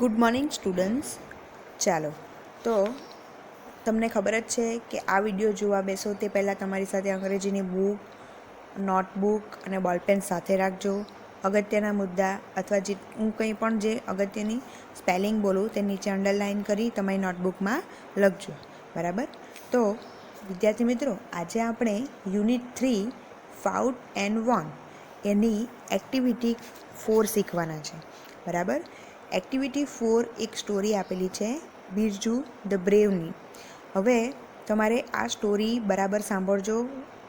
Good morning students. ચાલો તો તમને ખબર જ છે કે આ વિડીયો જોવા બેસો તે પહેલાં તમારી સાથે અંગ્રેજીની બુક, નોટબુક અને બોલપેન સાથે રાખજો. અગત્યના મુદ્દા અથવા હું કંઈ પણ જે અગત્યની સ્પેલિંગ બોલું તે નીચે અંડરલાઇન કરી તમારી નોટબુકમાં લખજો. બરાબર? તો વિદ્યાર્થી મિત્રો, આજે આપણે યુનિટ 3 ફાઉટ એન્ડ વોન એની એક્ટિવિટી 4 શીખવાના છે. બરાબર? એક્ટિવિટી 4 એક સ્ટોરી આપેલી છે બિરજુ ધ બ્રેવની. હવે તમારે આ સ્ટોરી બરાબર સાંભળજો.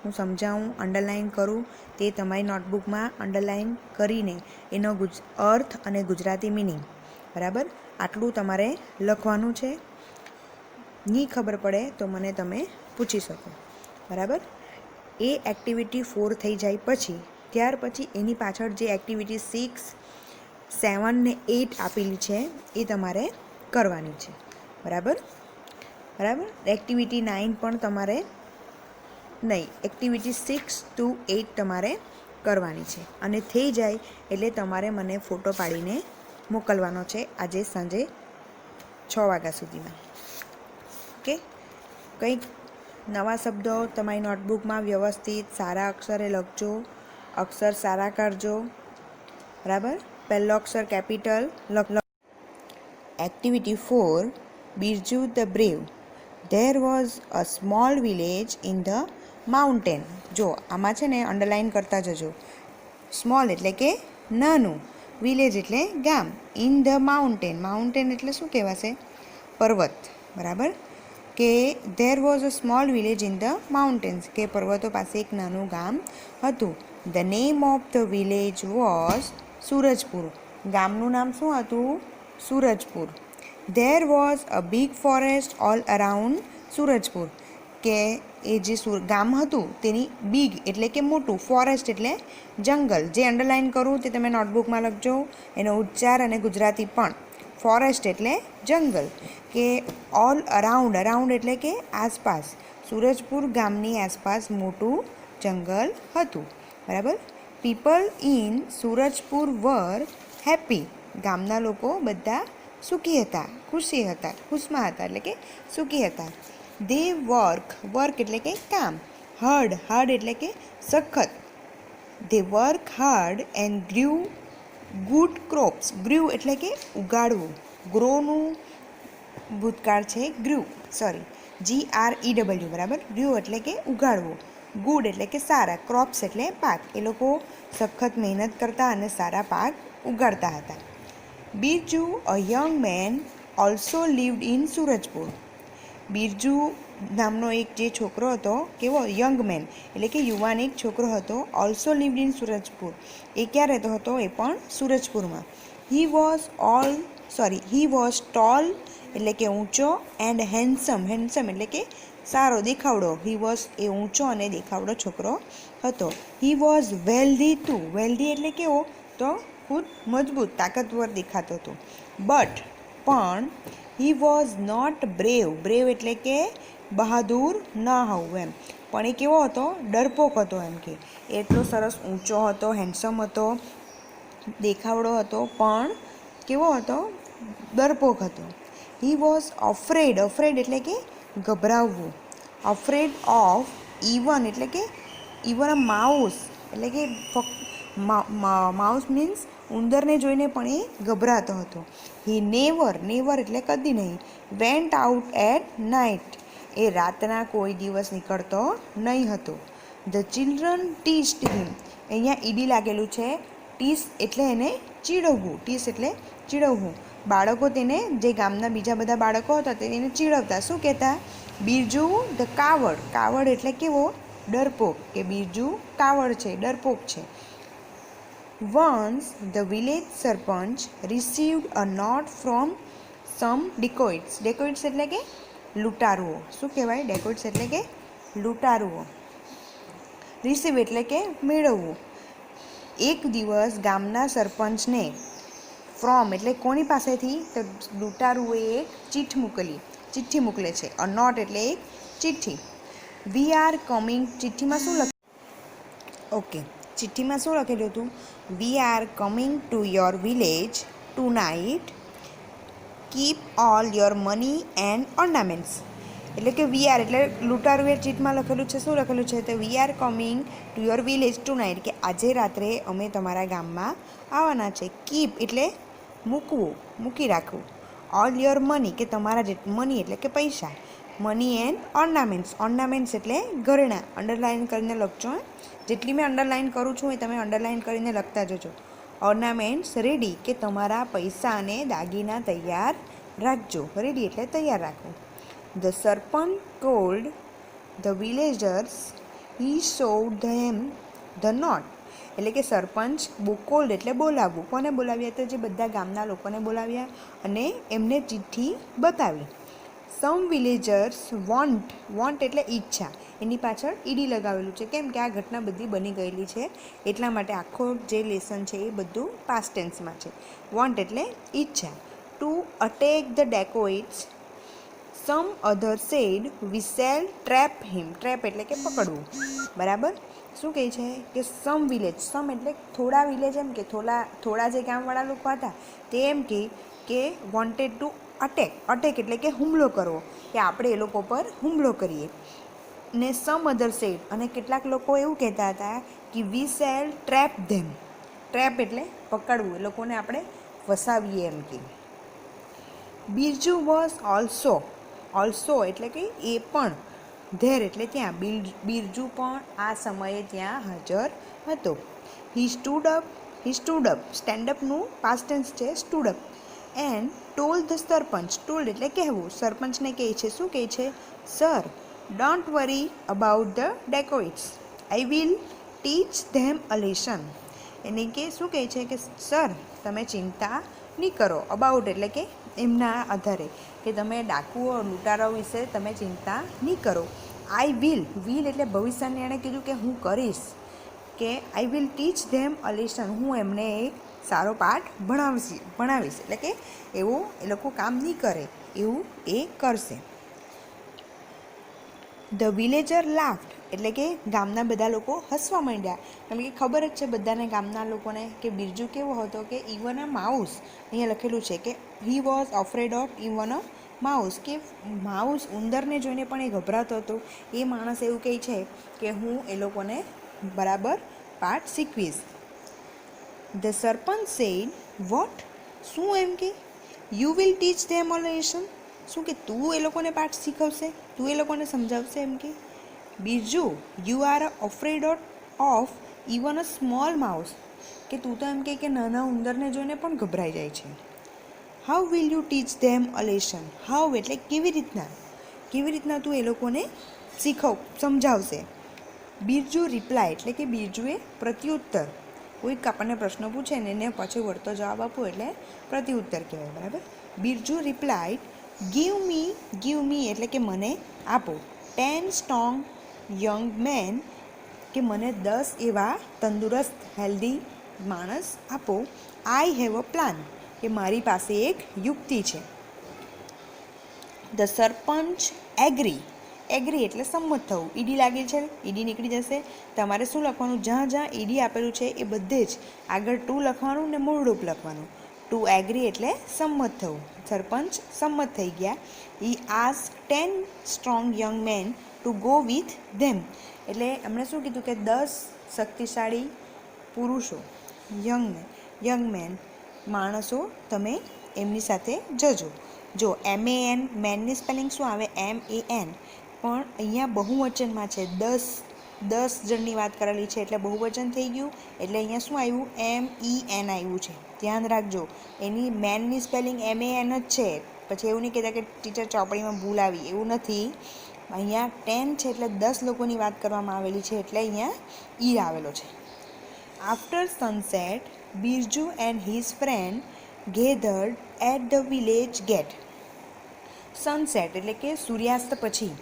હું સમજાવું, અંડરલાઇન કરું તે તમારી નોટબુકમાં અંડરલાઇન કરીને એનો અર્થ અને ગુજરાતી મિનિંગ બરાબર આટલું તમારે લખવાનું છે. નહીં ખબર પડે તો મને તમે પૂછી શકો. બરાબર? એ એક્ટિવિટી 4 થઈ જાય પછી ત્યાર પછી એની પાછળ જે એક્ટિવિટી 6, 7 ને 8 આપેલી છે એ તમારે કરવાની છે. બરાબર? એક્ટિવિટી 9 પણ તમારે એક્ટિવિટી 6 to 8 તમારે કરવાની છે. અને થઈ જાય એટલે તમારે મને ફોટો પાડીને મોકલવાનો છે આજે સાંજે 6 વાગ્યા સુધીમાં. ઓકે? કંઈક નવા શબ્દો તમારી નોટબુકમાં વ્યવસ્થિત સારા અક્ષરે લખજો, અક્ષર સારા કાઢજો. બરાબર? પહેલો અક્ષર કેપિટલ લખ. Activity 4 Birju the brave. There was a small village in the mountain. જો આમાં છે ને અંડરલાઇન કરતા જજો. સ્મોલ એટલે કે નાનું, વિલેજ એટલે ગામ, ઇન ધ માઉન્ટેન. માઉન્ટેન એટલે શું કહેવાશે? પર્વત. બરાબર? કે there was a small village in the mountains, કે પર્વતો પાસે એક નાનું ગામ હતું. The name of the village was Surajpur. ગામનું નામ શું હતું? Surajpur. There was a big forest all around Surajpur. કે એ જે ગામ હતું તેની બિગ એટલે કે મોટું, ફોરેસ્ટ એટલે જંગલ. જે અંડરલાઇન કરું તે તમે નોટબુકમાં લખજો, એનો ઉચ્ચાર અને ગુજરાતી પણ. ફોરેસ્ટ એટલે જંગલ. કે ઓલ અરાઉન્ડ, અરાઉન્ડ એટલે કે આસપાસ. સૂરજપુર ગામની આસપાસ મોટું જંગલ હતું. બરાબર? People in Surajpur were happy. ગામના લોકો બધા સુખી હતા, ખુશમાં હતા એટલે કે સુખી હતા. દે વર્ક એટલે કે કામ. હાર્ડ એટલે કે સખત. They work hard and grew good crops. Grew એટલે કે ઉગાડવું. ગ્રોનું ભૂતકાળ છે ગ્રીવ, GREW. બરાબર? ગ્રીવ એટલે કે ઉગાડવું. ગુડ એટલે કે સારા, ક્રોપ્સ એટલે પાક. એ લોકો સખત મહેનત કરતા અને સારા પાક ઉગાડતા હતા. Birju a young man also lived in Surajpur. Birju નામનો એક જે છોકરો હતો, કેવો? યંગ મેન એટલે કે યુવાન એક છોકરો હતો. Also lived in સૂરજપુર. એ ક્યાં રહેતો હતો? એ પણ સૂરજપુરમાં. હી વોઝ ટોલ એટલે કે ઊંચો, એન્ડ હેન્ડસમ એટલે કે સારો, દેખાવડો. એ ઊંચો અને દેખાવડો છોકરો હતો. He was wealthy too. Wealthy એટલે કેવો? તો ખુદ મજબૂત, તાકાતવર દેખાતો હતો. બટ પણ હી વોઝ નોટ બ્રેવ એટલે કે બહાદુર ન હોવું એમ. પણ એ કેવો હતો? ડરપોક હતો એમ. કે એટલો સરસ ઊંચો હતો, હેન્ડસમ હતો, દેખાવડો હતો, પણ કેવો હતો? ડરપોક હતો. હી વોઝ અફ્રેડ એટલે કે ગભરાવવું. અફ્રેડ ઓફ ઇવન એટલે કે ઇવન અ માઉસ એટલે કે માઉસ મીન્સ ઉંદરને જોઈને પણ એ ગભરાતો હતો. હી નેવર એટલે કદી નહીં. Went out at night. એ રાતના કોઈ દિવસ નીકળતો નહીં હતો. The children teased him. અહીંયા ઈડી લાગેલું છે. ટીસ એટલે એને ચીડવવું. ટીસ એટલે ચીડવવું. બાળકો તેને, જે ગામના બીજા બધા બાળકો હતા તેને ચીડવતા. શું કહેતા? બિરજુ ધ કાવડ. કાવડ એટલે કેવો? ડરપોક. કે બિરજુ કાવડ છે, ડરપોક છે. Once the village sarpanch received a note from some dacoits. dacoits એટલે કે લૂંટારુઓ. શું કહેવાય? dacoits એટલે કે લૂંટારુઓ. રિસીવ એટલે કે મેળવવું. એક દિવસ ગામના સરપંચને ફ્રોમ એટલે કોની પાસેથી? તો લૂંટારુઓએ એક ચિઠ્ઠી મોકલે છે. અ નોટ એટલે એક ચિઠ્ઠી. વી આર કમિંગ. ચિઠ્ઠીમાં શું ચિઠ્ઠીમાં શું લખેલું હતું? We are coming to your village tonight. Keep all your money and ornaments. એટલે કે વી આર એટલે લૂંટારુએ ચીટમાં લખેલું છે. શું લખેલું છે? તો we are coming to your village tonight, કે આજે રાત્રે અમે તમારા ગામમાં આવવાના છે. કીપ એટલે મૂકવું, મૂકી રાખવું. ઓલ યોર મની કે તમારા જે મની એટલે કે પૈસા. Money and ornaments. ઓર્નામેન્ટ્સ એટલે ઘરેણાં. અંડરલાઇન કરીને લખજો. જેટલી મેં અંડરલાઇન કરું છું એ તમે અંડરલાઇન કરીને લખતા જજો. ઓર્નામેન્ટ્સ રેડી, કે તમારા પૈસા અને દાગીના તૈયાર રાખજો. રેડી એટલે તૈયાર રાખવું. The sarpanch told the villagers he showed them the note. એટલે કે સરપંચ કોલ્ડ એટલે બોલાવવું. કોને બોલાવ્યા? તો જે બધા ગામના લોકોને બોલાવ્યા અને એમને ચિઠ્ઠી બતાવી. સમ વિલેજર્સ વોન્ટ એટલે ઈચ્છા. એની પાછળ ઈડી લગાવેલું છે. કેમ કે આ ઘટના બધી બની ગયેલી છે, એટલા માટે આખો જે લેસન છે એ બધું પાસ્ટ ટેન્સમાં છે. વોન્ટ એટલે ઈચ્છા. To attack the dacoits some other said we shall trap him. Trap એટલે કે પકડવું. બરાબર. શું કહે છે કે સમ વિલેજ, સમ એટલે થોડા વિલેજ, એમ કે થોડા જે ગામવાળા લોકો હતા તે એમ કે વોન્ટેડ ટુ અટેક. અટેક એટલે કે હુમલો કરવો, કે આપણે એ લોકો પર હુમલો કરીએ. ને સમ અધર સેડ, અને કેટલાક લોકો એવું કહેતા હતા કે વી શેલ ટ્રેપ ધેમ. ટ્રેપ એટલે પકડવું, એ લોકોને આપણે ફસાવીએ એમ કે. બિરજુ વોઝ ઓલ્સો એટલે કે એ પણ. ધેર એટલે ત્યાં. બિરજુ પણ આ સમયે ત્યાં હાજર હતો. He stood up. સ્ટેન્ડ અપનું પાસ્ટ ટેન્સ છે stood up. And told the sarpanch. Told એટલે કહેવું. સરપંચને કહે છે. શું કહે છે? Sir, don't worry about the dacoits, I will teach them a lesson. એને કે શું કહે છે કે સર, તમે ચિંતા નહીં કરો. અબાઉટ એટલે કે એમના આધારે, કે તમે ડાકુઓ લૂંટારાઓ વિશે તમે ચિંતા નહીં કરો. આઈ વિલ એટલે ભવિષ્યને એણે કીધું કે હું કરીશ, કે આઈ will teach them a lesson. હું એમને એક સારો પાઠ ભણાવીશ. એટલે કે એવું એ લોકો કામ નહીં કરે એવું એ કરશે. ધ વિલેજર લાફ્ડ એટલે કે ગામના બધા લોકો હસવા માંડ્યા. કેમ કે ખબર જ છે બધાને, ગામના લોકોને, કે બિરજુ કેવો હતો કે ઇવન અ માઉસ. અહીંયા લખેલું છે કે he was afraid of even a mouse, કે માઉસ ઉંદરને જોઈને પણ એ ગભરાતો હતો. એ માણસ એવું કહે છે કે હું એ લોકોને બરાબર પાઠ શીખવીશ. The sarpanch said what. શું એમ કે you will teach them a lesson. શું કે તું એ લોકોને પાઠ શીખવશે, તું એ લોકોને સમજાવશે એમ કે. Birju, you are afraid of even a small mouse, કે તું તો એમ કે નાના ઉંદરને જોઈને પણ ગભરાઈ જાય છે. How will you teach them a lesson. How એટલે કેવી રીતના તું એ લોકોને સમજાવશે. બિરજુ રિપ્લાય એટલે કે બિરજુએ પ્રત્યુત્તર. કોઈક આપણને પ્રશ્ન પૂછે ને એને પછી વળતો જવાબ આપો એટલે પ્રત્યુત્તર કહેવાય. બરાબર. બિરજુ રિપ્લાયડ ગીવ મી એટલે કે મને આપો. 10 સ્ટ્રોંગ યંગ મેન, કે મને 10 એવા તંદુરસ્ત હેલ્ધી માણસ આપો. આઈ હેવ અ પ્લાન, કે મારી પાસે એક યુક્તિ છે. ધ સરપંચ એગ્રી એટલે સંમત થવું. ઈડી લાગેલ છે, ઈડી નીકળી જશે. તમારે શું લખવાનું? જ્યાં ઈડી આપેલું છે એ બધે જ આગળ ટુ લખવાનું ને મૂળ રૂપ લખવાનું. ટુ એગ્રી એટલે સંમત થવું. સરપંચ સંમત થઈ ગયા. He ask 10 strong young men to go with them. એટલે એમણે શું કીધું કે 10 શક્તિશાળી પુરુષો, યંગ મેન માણસો, તમે એમની સાથે જજો. જો MAN, મેનની સ્પેલિંગ શું આવે? MAN. પણ અહીંયા બહુવચનમાં છે. 10 જણની વાત કરેલી છે એટલે બહુવચન થઈ ગયું. એટલે અહીંયા શું આવ્યું? MEN આવ્યું છે. ધ્યાન રાખજો, એની મેનની સ્પેલિંગ MAN જ છે. પછી એવું નહીં કહેતા કે ટીચર ચોપડીમાં ભૂલ આવી, એવું નથી. અહીંયા 10 છે એટલે 10 લોકોની વાત કરવામાં આવેલી છે, એટલે અહીંયા ઈ આવેલો છે. After sunset Birju and his friend gathered at the village gate. Sunset એટલે કે સૂર્યાસ્ત પછી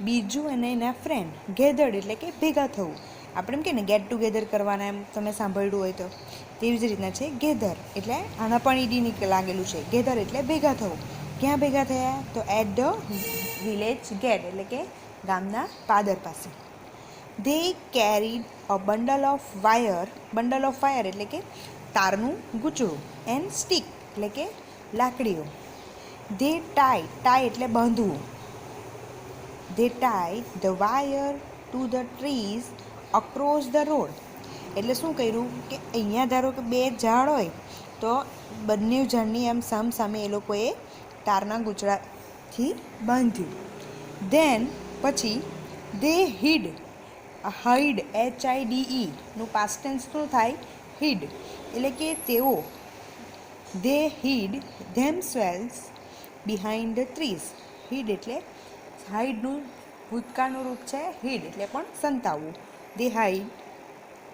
બિરજુ અને એના ફ્રેન્ડ ગેધર્ડ એટલે કે ભેગા થવું. આપણે એમ કે ને ગેટ ટુગેધર કરવાના, એમ તમે સાંભળ્યું હોય તો તેવી જ રીતના છે ગેધર. એટલે આના પણ ઈડી લાગેલું છે. ગેધર એટલે ભેગા થવું. ક્યાં ભેગા થયા? તો એટ ધ વિલેજ ગેટ એટલે કે ગામના પાદર પાસે. They carried a bundle of wire એટલે કે તારનું ગૂંચળું. એન્ડ સ્ટીક એટલે કે લાકડીઓ. ધે ટાઈ એટલે બાંધવું. They tie the wire to the trees across the road. એટલે શું કર્યું કે અહીંયા ધારો કે બે ઝાડ હોય તો બંને ઝાડની એમ સામે એ લોકોએ તારના ગૂંચળાથી બાંધ્યું. ધેન પછી દે હિડ HIDE નું પાસ્ટ ટેન્સ શું થાય? હિડ. એટલે કે તેઓ they hid themselves behind the trees. Hid એટલે હાઈડનું ભૂતકાળનું રૂપ છે હિડ એટલે પણ સંતાવવું. દે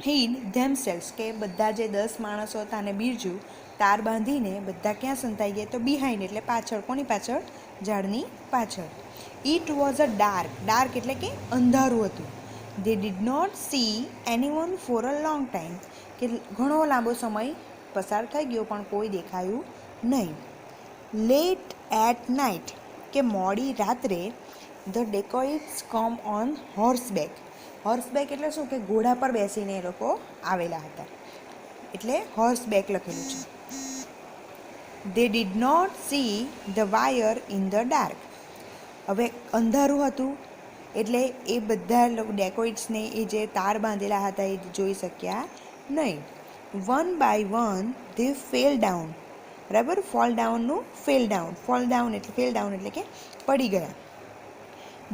હિડ ધેમસેલ્વ્સ કે બધા જે 10 માણસો હતા અને બિરજુ તાર બાંધીને બધા ક્યાં સંતાઈ ગયા? તો બિહાઇન્ડ એટલે પાછળ. કોની પાછળ? ઝાડની પાછળ. ઇટ વોઝ અ ડાર્ક એટલે કે અંધારું હતું. They did not see anyone for a long time. કે ઘણો લાંબો સમય પસાર થઈ ગયો પણ કોઈ દેખાયું નહીં. લેટ એટ નાઇટ કે મોડી રાત્રે ધ ડેકોઇટ્સ કમ ઓન હોર્સબેક. હોર્સબેક એટલે શું? કે ઘોડા પર બેસીને એ લોકો આવેલા હતા એટલે હોર્સબેક લખેલું છે. They did not see the wire in the dark. હવે અંધારું હતું એટલે એ બધા ડેકોઇટ્સને એ જે તાર બાંધેલા હતા એ જોઈ શક્યા નહીં. One by one they fell down. બરાબર, ફોલ ડાઉનનું ફેલ ડાઉન એટલે કે પડી ગયા.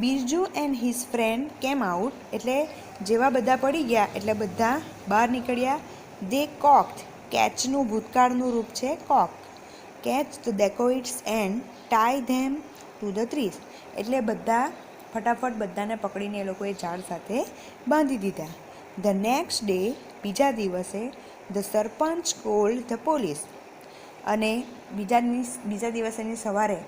Birju and his friend came out. એટલે જેવા બધા પડી ગયા એટલે બધા બહાર નીકળ્યા. દે કોક્ડ. કેચનું ભૂતકાળનું રૂપ છે caught. Catch the dacoits and tie them to the trees. એટલે બધા ફટાફટ બધાને પકડીને એ લોકોએ ઝાડ સાથે બાંધી દીધા. ધ નેક્સ્ટ ડે બીજા દિવસે the sarpanch cold the police. અને બીજા દિવસેની સવારે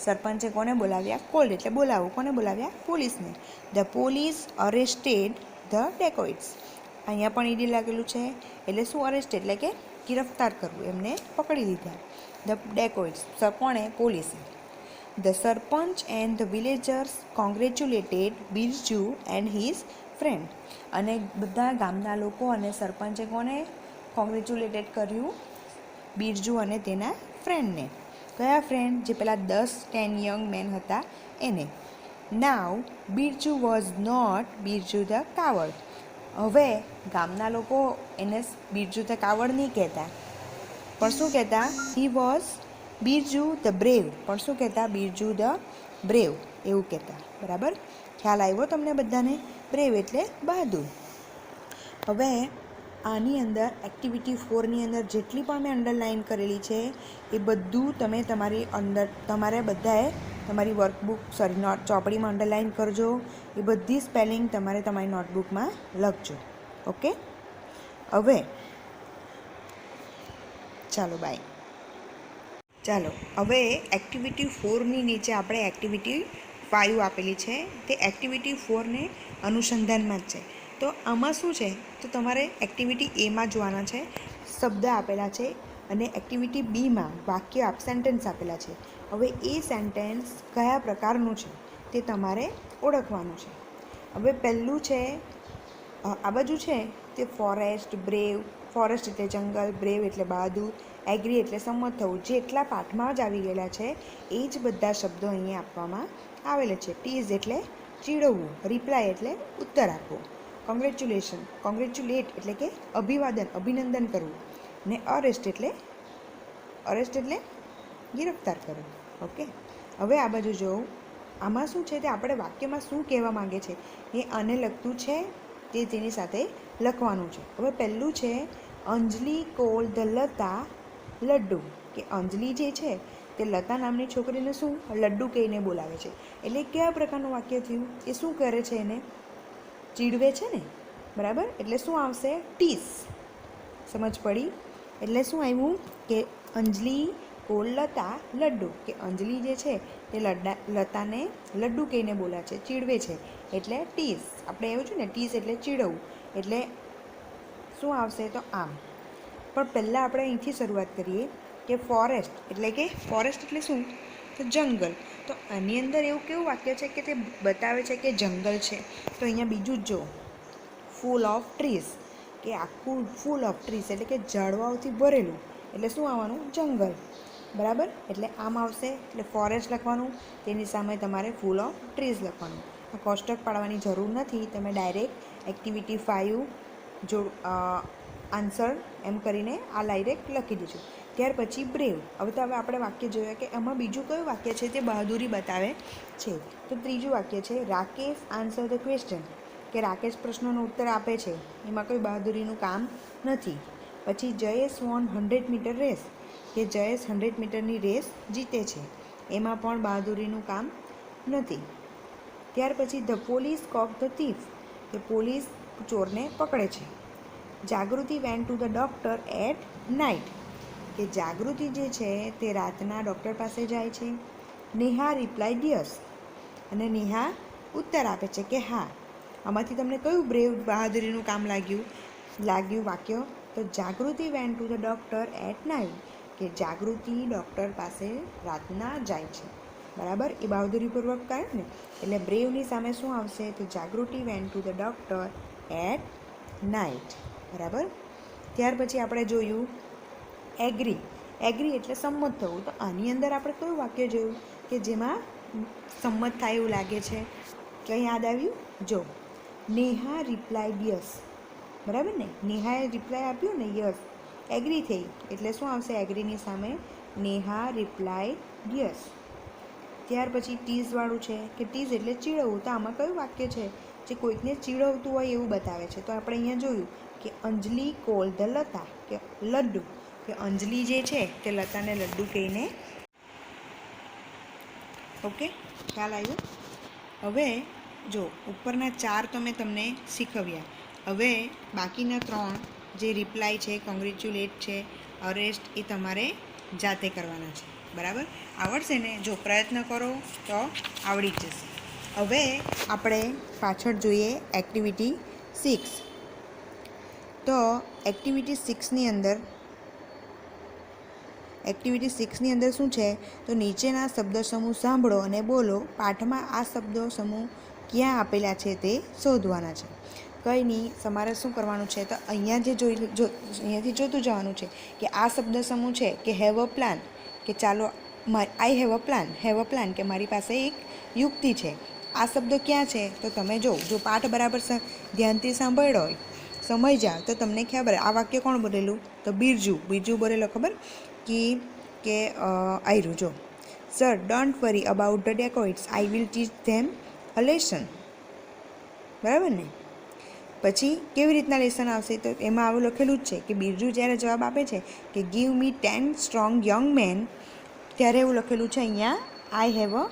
સરપંચે કોને બોલાવ્યા? કોલ્ડ એટલે બોલાવવું. કોને બોલાવ્યા? પોલીસને. The police arrested the dacoits. અહીંયા પણ ઈડી લાગેલું છે એટલે શું? અરેસ્ટ એટલે કે ગિરફ્તાર કરવું. એમને પકડી લીધા. ધ ડેકોઇટ્સ કોણે? પોલીસે. The sarpanch and the villagers congratulated Birju and his friend. અને બધા ગામના લોકો અને સરપંચે કોને કોંગ્રેચ્યુલેટેડ કર્યું? બિરજુ અને તેના ફ્રેન્ડને. કયા ફ્રેન્ડ? જે પેલા 10 યંગ મેન હતા એને. Now Birju was not Birju the coward. હવે ગામના લોકો એને બિરજુ ધ કાવડ નહીં કહેતા પણ શું કહેતા? He was Birju the brave. પણ શું કહેતા? બિરજુ ધ બ્રેવ એવું કહેતા. બરાબર, ખ્યાલ આવ્યો તમને બધાને? બ્રેવ એટલે બહાદુર. હવે આની અંદર એક્ટિવિટી 4ની અંદર જેટલી પણ મેં અંડરલાઇન કરેલી છે એ બધું તમે તમારે બધાએ તમારી વર્કબુક ચોપડીમાં અંડરલાઇન કરજો. એ બધી સ્પેલિંગ તમારે તમારી નોટબુકમાં લખજો. ઓકે, હવે ચાલો બાય. ચાલો હવે એક્ટિવિટી 4ની નીચે આપણે એક્ટિવિટી 5 આપેલી છે. તે એક્ટિવિટી 4ને અનુસંધાનમાં જ છે. તો આમાં શું છે? તો તમારે એક્ટિવિટી એમાં જોવાના છે, શબ્દ આપેલા છે, અને એક્ટિવિટી બીમાં વાક્ય સેન્ટેન્સ આપેલા છે. હવે એ સેન્ટેન્સ કયા પ્રકારનું છે તે તમારે ઓળખવાનું છે. હવે પહેલું છે આ બાજુ છે તે ફોરેસ્ટ, બ્રેવ. ફોરેસ્ટ એટલે જંગલ, બ્રેવ એટલે બહાદુર, એગ્રી એટલે સંમત થવું. જે એટલા પાઠમાં જ આવી ગયેલા છે એ જ બધા શબ્દો અહીંયા આપવામાં આવેલા છે. ટીઝ એટલે ચીડવવું, રિપ્લાય એટલે ઉત્તર આપવો, કોંગ્રેચ્યુલેટ એટલે કે અભિનંદન કરવું, ને અરેસ્ટ એટલે ગિરફ્તાર કરવું. ઓકે, હવે આ બાજુ જોઉં આમાં શું છે તે આપણે વાક્યમાં શું કહેવા માંગે છે એ આને લગતું છે તે તેની સાથે લખવાનું છે. હવે પહેલું છે અંજલિ કોલ ધ લતા લડ્ડુ. કે અંજલિ જે છે તે લતા નામની છોકરીને શું લડ્ડુ કહીને બોલાવે છે. એટલે કયા પ્રકારનું વાક્ય થયું? એ શું કરે છે? એને ચીડવે છે ને. બરાબર, એટલે શું આવશે? ટીસ. સમજ પડી? એટલે શું આવ્યું કે અંજલિ કોલ લતા લડ્ડુ. કે અંજલિ જે છે તે લતાને લડ્ડુ કહીને બોલાવે છે, ચીડવે છે, એટલે ટીસ. આપણે એવું છે ને, ટીસ એટલે ચીડવવું. એટલે શું આવશે? તો આમ. પણ પહેલાં આપણે અહીંથી શરૂઆત કરીએ કે ફોરેસ્ટ એટલે શું? તો જંગલ. તો આની અંદર એવું કેવું વાક્ય છે કે તે બતાવે છે કે જંગલ છે. તો અહીંયા બીજું જ જો, ફૂલ ઓફ ટ્રીઝ. કે આખું ફૂલ ઓફ ટ્રીઝ એટલે કે ઝાડવાઓથી ભરેલું. એટલે શું આવવાનું? જંગલ. બરાબર. એટલે આમ આવશે એટલે ફોરેસ્ટ લખવાનું, તેની સામે તમારે ફૂલ ઓફ ટ્રીઝ લખવાનું. આ કોષ્ટક પાડવાની જરૂર નથી, તમે ડાયરેક્ટ એક્ટિવિટી 5 જો આન્સર એમ કરીને આ ડાયરેક્ટ લખી દેજો. ત્યાર પછી બ્રેવ. હવે તો આપણે વાક્ય જોયા કે એમાં બીજું કયું વાક્ય છે તે બહાદુરી બતાવે છે. તો ત્રીજું વાક્ય છે રાકેશ આન્સર ધ ક્વેશ્ચન, કે રાકેશ પ્રશ્નોનો ઉત્તર આપે છે, એમાં કોઈ બહાદુરીનું કામ નથી. પછી જયેશ વોન 100 મીટર રેસ, કે જયેશ 100 મીટરની રેસ જીતે છે, એમાં પણ બહાદુરીનું કામ નથી. ત્યાર પછી the police caught the thief, કે પોલીસ ચોરને પકડે છે. Jagruti went to the doctor at night, કે જાગૃતિ જે છે તે રાતના ડૉક્ટર પાસે જાય છે. નેહા રિપ્લાઇડ યસ, અને નેહા ઉત્તર આપે છે કે હા. આમાંથી તમને કયું બ્રેવ બહાદુરીનું કામ લાગ્યું વાક્ય? તો Jagruti went to the doctor at night, કે જાગૃતિ ડૉક્ટર પાસે રાતના જાય છે. બરાબર, એ બહાદુરીપૂર્વક કહે ને, એટલે બ્રેવની સામે શું આવશે? તો Jagruti went to the doctor at night. બરાબર. ત્યાર પછી આપણે જોયું એગ્રી. એગ્રી એટલે સંમત થવું. તો આની અંદર આપણે કયું વાક્ય જોયું કે જેમાં સંમત થાય એવું લાગે છે? કંઈ યાદ આવ્યું? જો, નેહા રિપ્લાઇડ યસ. બરાબર ને, નેહાએ રિપ્લાય આપ્યું ને યસ, એગ્રી થઈ, એટલે શું આવશે એગ્રીની સામે? Neha replied yes. ત્યાર પછી ટીઝવાળું છે, કે ટીઝ એટલે ચીડવવું. તો આમાં કયું વાક્ય છે જે કોઈકને ચીડવતું હોય એવું બતાવે છે? તો આપણે અહીંયા જોયું કે અંજલિ કોલ ધ લતા, કે લડ્ડુ, કે અંજલિ જે છે તે લતાને લડ્ડુ કહીને. ઓકે, ખ્યાલ આવ્યો? હવે જો ઉપરના 4 તો મેં તમને શીખવ્યા. હવે બાકીના 3 જે રિપ્લાય છે, કોંગ્રેચ્યુલેટ છે, અરેસ્ટ, એ તમારે જાતે કરવાના છે. બરાબર, આવડશે ને? જો પ્રયત્ન કરો તો આવડી જ જશે. હવે આપણે પાછળ જોઈએ એક્ટિવિટી 6. તો એક્ટિવિટી 6ની અંદર શું છે? તો નીચેના શબ્દ સમૂહ સાંભળો અને બોલો. પાઠમાં આ શબ્દો સમૂહ ક્યાં આપેલા છે તે શોધવાના છે. કંઈ નહીં, તમારે શું કરવાનું છે? તો અહીંયા જે અહીંયાથી જોતું જવાનું છે કે આ શબ્દ સમૂહ છે કે હેવ અ પ્લાન, કે ચાલો આઈ હેવ અ પ્લાન, કે મારી પાસે એક યુક્તિ છે. આ શબ્દો ક્યાં છે? તો તમે જો પાઠ બરાબર ધ્યાનથી સાંભળ્યો હોય, સમય જાઓ તો તમને ખબર. આ વાક્ય કોણ બોલેલું? તો બિરજુ બોલેલો. ખબર કે આયરું. જો, sir don't worry about the dacoits, I will teach them a lesson. બરાબર ને? પછી કેવી રીતના લેસન આવશે? તો એમાં આવું લખેલું જ છે કે બિરજુ જ્યારે જવાબ આપે છે કે give me 10 strong young men, ત્યારે એવું લખેલું છે અહીંયા આઈ હેવ અ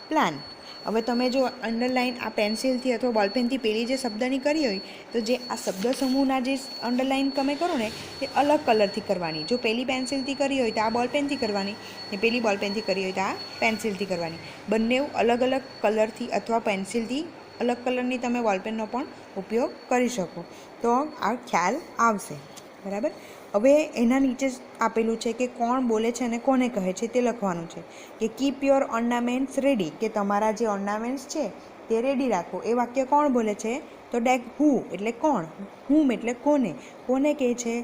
પ્લાન. હવે તમે જો અંડરલાઇન આ પેન્સિલથી અથવા બોલપેનથી પેલી જે શબ્દની કરી હોય, તો જે આ શબ્દ સમૂહના જે અંડરલાઇન તમે કરો ને તે અલગ કલરથી કરવાની. જો પેલી પેન્સિલથી કરી હોય તો આ બોલપેનથી કરવાની, ને પેલી બોલપેનથી કરી હોય તો આ પેન્સિલથી કરવાની. બંને અલગ અલગ કલરથી અથવા પેન્સિલથી અલગ કલરની તમે બોલપેનનો પણ ઉપયોગ કરી શકો, તો આ ખ્યાલ આવશે. બરાબર. હવે એના નીચે આપેલું છે કે કોણ બોલે છે અને કોને કહે છે તે લખવાનું છે. કે કીપ યોર ઓર્નામેન્ટ્સ રેડી, કે તમારા જે ઓર્નામેન્ટ્સ છે તે રેડી રાખો. એ વાક્ય કોણ બોલે છે? તો હુ એટલે કોણ, હુમ એટલે કોને કહે છે?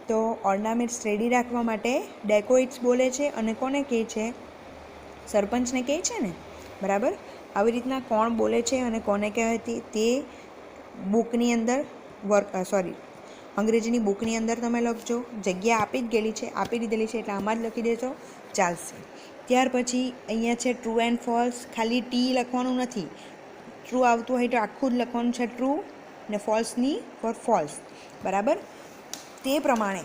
તો ઓર્નામેન્ટ્સ રેડી રાખવા માટે ડેકોઇટ્સ બોલે છે. અને કોને કહે છે? સરપંચને કહે છે ને. બરાબર. આવી રીતના કોણ બોલે છે અને કોને કહે તે બુકની અંદર અંગ્રેજીની બુકની અંદર તમે લખજો. જગ્યા આપી દીધેલી છે એટલે આમાં જ લખી દેજો, ચાલશે. ત્યાર પછી અહીંયા છે ટ્રુ એન્ડ ફોલ્સ. ખાલી ટી લખવાનું નથી, ટ્રુ આવતું હોય તો આખું જ લખવાનું છે ટ્રુ, ને ફોલ્સની ફોર ફોલ્સ. બરાબર. તે પ્રમાણે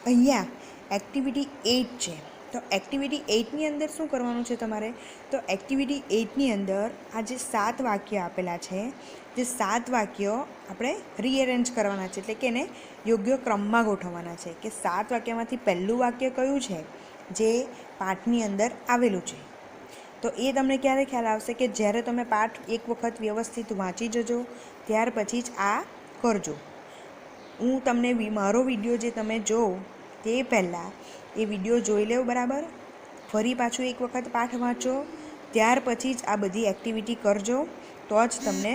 અહીંયા એક્ટિવિટી 8 છે. તો એક્ટિવિટી 8ની અંદર શું કરવાનું છે તમારે? તો એક્ટિવિટી 8ની અંદર આ જે 7 વાક્ય આપેલા છે, જે 7 વાક્યો આપણે રીએરેન્જ કરવાના છે, એટલે કે એને યોગ્ય ક્રમમાં ગોઠવવાના છે. કે 7 વાક્યમાંથી પહેલું વાક્ય કયું છે જે પાઠની અંદર આવેલું છે? તો એ તમને ક્યારે ખ્યાલ આવશે? કે જ્યારે તમે પાઠ એક વખત વ્યવસ્થિત વાંચી જજો, ત્યાર પછી જ આ કરજો. હું તમને મારો વિડીયો જે તમે જો તે પહેલાં એ વિડીયો જોઈ લેવો. બરાબર. ફરી પાછું એક વખત પાઠ વાંચો, ત્યાર પછી જ આ બધી એક્ટિવિટી કરજો, તો જ તમને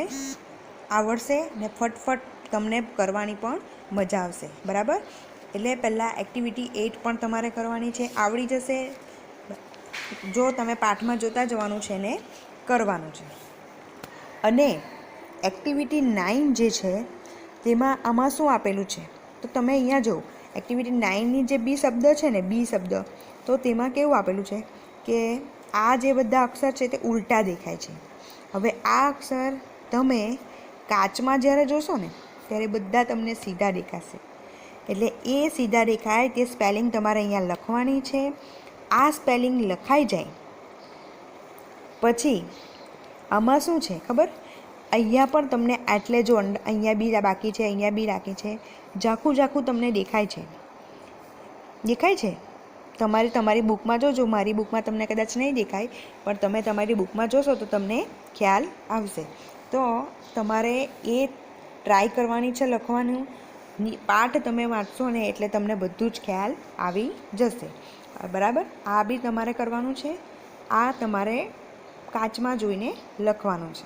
આવડશે ને ફટફટ તમને કરવાની પણ મજા આવશે. બરાબર. એટલે પહેલાં એક્ટિવિટી 8 પણ તમારે કરવાની છે, આવડી જશે. જો તમે પાઠમાં જોતા જવાનું છે ને કરવાનું છે. અને એક્ટિવિટી 9 જે છે તેમાં આમાં શું આપેલું છે તો તમે અહીંયા જુઓ. એક્ટિવિટી 9ની જે બી શબ્દ છે ને બી શબ્દ, તો તેમાં કેવું આપેલું છે કે આ જે બધા અક્ષર છે તે ઉલટા દેખાય છે. હવે આ અક્ષર તમે કાચમાં જ્યારે જોશો ને ત્યારે બધા તમને સીધા દેખાશે. એટલે એ સીધા દેખાય તે સ્પેલિંગ તમારે અહીંયા લખવાની છે. આ સ્પેલિંગ લખાઈ જાય પછી આમાં શું છે ખબર, અહીંયા પણ તમને એટલે જો અહીંયા બી બાકી છે, અહીંયા બી બાકી છે, ઝાખું ઝાખું તમને દેખાય છે. તમારી બુકમાં જોજો. મારી બુકમાં તમને કદાચ નહીં દેખાય, પણ તમે તમારી બુકમાં જોશો તો તમને ખ્યાલ આવશે. તો તમારે એ ટ્રાય કરવાની છે લખવાનું. પાઠ તમે વાંચશો ને એટલે તમને બધું જ ખ્યાલ આવી જશે. બરાબર, આ બી તમારે કરવાનું છે. આ તમારે કાચમાં જોઈને લખવાનું છે.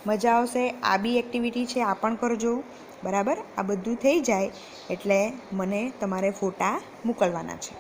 મજા આવશે. આ બી એક્ટિવિટી છે, આ પણ કરજો. બરાબર, આ બધું થઈ જાય એટલે મને તમારે ફોટા મોકલવાના છે.